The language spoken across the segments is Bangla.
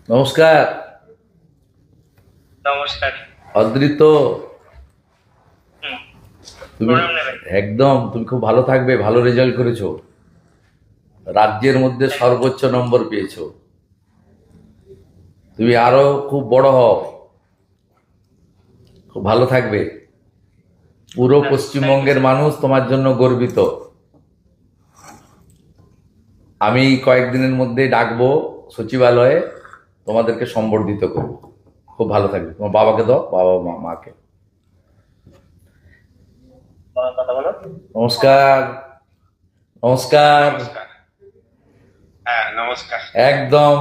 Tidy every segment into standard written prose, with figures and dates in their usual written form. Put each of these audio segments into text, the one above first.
নমস্কার। নমস্কার। অদ্রিত, হুম, তুমি প্রণাম নেবেন। একদম তুমি খুব ভালো থাকবে। ভালো রেজাল্ট করেছো, রাজ্যের মধ্যে সর্বোচ্চ নম্বর পেয়েছো। তুমি আরো খুব বড় হও, খুব ভালো থাকবে। পুরো থ্যাংক ইউ পশ্চিমবঙ্গের স্যার। মানুষ তোমার জন্য গর্বিত। আমি কয়েকদিনের মধ্যে ডাকবো সচিবালয়ে, তোমাদেরকে সম্বর্ধিত করবো। খুব ভালো থাকবে। তোমার বাবাকে দাও, বাবা মাকে। কথা বলো। নমস্কার। নমস্কার। নমস্কার। হ্যাঁ, নমস্কার। একদম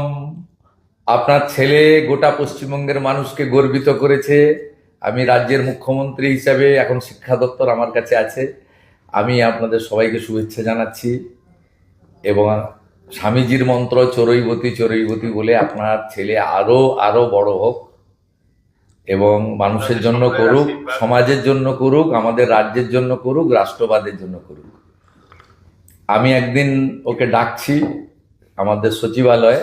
আপনার ছেলে গোটা পশ্চিমবঙ্গের মানুষকে গর্বিত করেছে। আমি রাজ্যের মুখ্যমন্ত্রী হিসাবে, এখন শিক্ষা দপ্তর আমার কাছে আছে, আমি আপনাদের সবাইকে শুভেচ্ছা জানাচ্ছি। এবং স্বামীজির মন্ত্র চরৈবতী চরৈবতী বলে আপনার ছেলে আরো আরো বড় হোক এবং মানুষের জন্য সকলের করুক, আশীর্বাদ। সমাজের জন্য করুক, আমাদের রাজ্যের জন্য করুক, রাষ্ট্রবাদের জন্য করুক। আমি একদিন ওকে ডাকছি আমাদের সচিবালয়ে,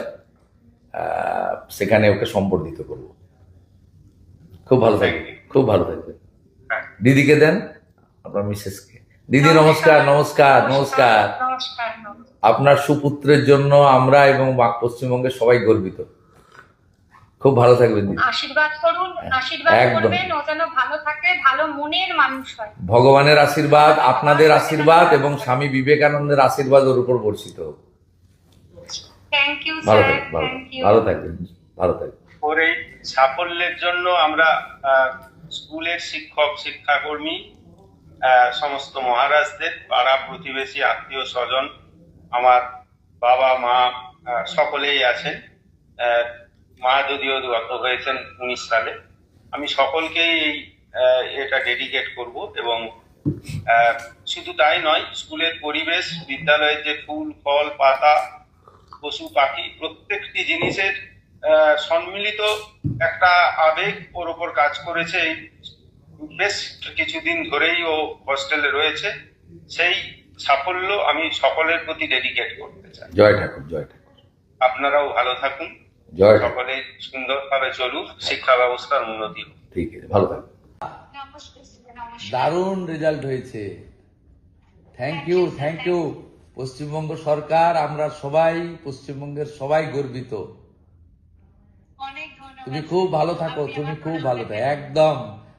সেখানে ওকে সম্বর্ধিত করব। খুব ভালো থাকবে, Thank you. খুব ভালো থাকবে। হ্যাঁ। দিদিকে দেন, আপনার মিসেসকে। দিদি নমস্কার। নমস্কার। নমস্কার। নমস্কার। আপনার সুপুত্রের জন্য আমরা এবং পশ্চিমবঙ্গের সবাই গর্বিত। খুব ভালো থাকবেন দিদি। আশীর্বাদ করুন, আশীর্বাদ একদম। করবেন, ও যেন ভালো থাকে, ভালো মনের মানুষ হয়। ভগবানের আশীর্বাদ, আপনাদের আশীর্বাদ এবং স্বামী বিবেকানন্দের আশীর্বাদ ওর উপর বর্ষিত হোক। থ্যাংক ইউ ভালো স্যার, থাকবেন, ভালো থ্যাংক ইউ। ভালো থাকবেন, ভালো থাকবেন। ওর এই সাফল্যের জন্য আমরা স্কুলের শিক্ষক শিক্ষাকর্মী, সমস্ত মহারাজদের, পাড়া প্রতিবেশী, আত্মীয় স্বজন, আমার বাবা মা সকলেই আছেন। আহ, মা যদিও গত হয়েছেন 19 সালে। আমি সকলকেই এটা ডেডিকেট করব। এবং শুধু তাই নয়, স্কুলের পরিবেশ, বিদ্যালয়ের যে ফুল ফল পাতা, পশু পাখি, প্রত্যেকটি জিনিসের সম্মিলিত একটা আবেগ ওর ওপর কাজ করেছে। এই বেশ কিছুদিন ধরেই ও হস্টেলে রয়েছে। সেই সাফল্য আমি সকলের প্রতি ডেডিকেট করতে চাই। জয় ঠাকুর, জয় ঠাকুর। আপনারাও ভালো থাকুন, জয় ঠাকুর। সকলে সুন্দরভাবে চলুক, শিক্ষা ব্যবস্থার উন্নতি হোক। ঠিক আছে, ভালো থাকবেন। নমস্কার স্যার, নমস্কার। দারুণ রেজাল্ট হয়েছে। Thank you, thank you. Paschimbanga সরকার, আমরা সবাই, পশ্চিমবঙ্গের সবাই গর্বিত। অনেক ধন্যবাদ। তুমি খুব ভালো থাকো, আপনি তুমি আমার খুব প্রণাম ভালো থাকো। নেবেন। একদম।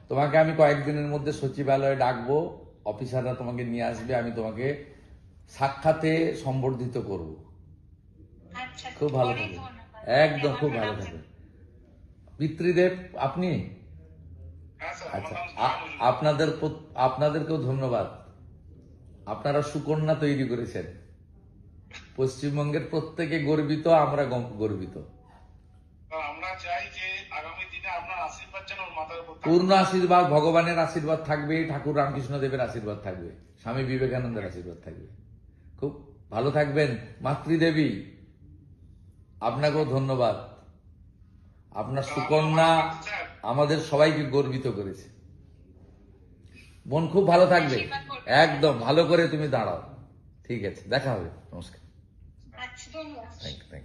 তোমাকে আমি কয়েকদিনের মধ্যে সচিবালয়ে ডাকবো, অফিসাররা তোমাকে নিয়ে আসবে, আমি তোমাকে সাক্ষাতে সম্বর্ধিত করব। আচ্ছা, খুব ভালো অনেক থাকবে, ধন্যবাদ। একদম খুব ভালো প্রণাম থাকবে। নেবেন। পিতৃদেব আপনি? আচ্ছা, আপনাদেরকেও ধন্যবাদ। আপনারা সুকন্যা তৈরি করেছেন। পশ্চিমবঙ্গের প্রত্যেকে গর্বিত, আমরা গর্বিত। আমরা চাই যে আগামী দিনে আপনার আশীর্বাদ যেন ওর মাথার উপর থাকে। পূর্ণ আশীর্বাদ, ভগবানের আশীর্বাদ থাকবে, ঠাকুর রামকৃষ্ণ দেবের আশীর্বাদ থাকবে, স্বামী বিবেকানন্দের আশীর্বাদ থাকবে। খুব ভালো থাকবেন। মাতৃদেবী, আপনাকেও ধন্যবাদ। আপনার সুকন্যা আমাদের সবাইকে গর্বিত করেছে। মন খুব ভালো থাকবে। একদম ভালো করে তুমি দাঁড়াও। ঠিক আছে, দেখা হবে। নমস্কার। আচ্ছা, ধন্যবাদ। Thank you, thank you.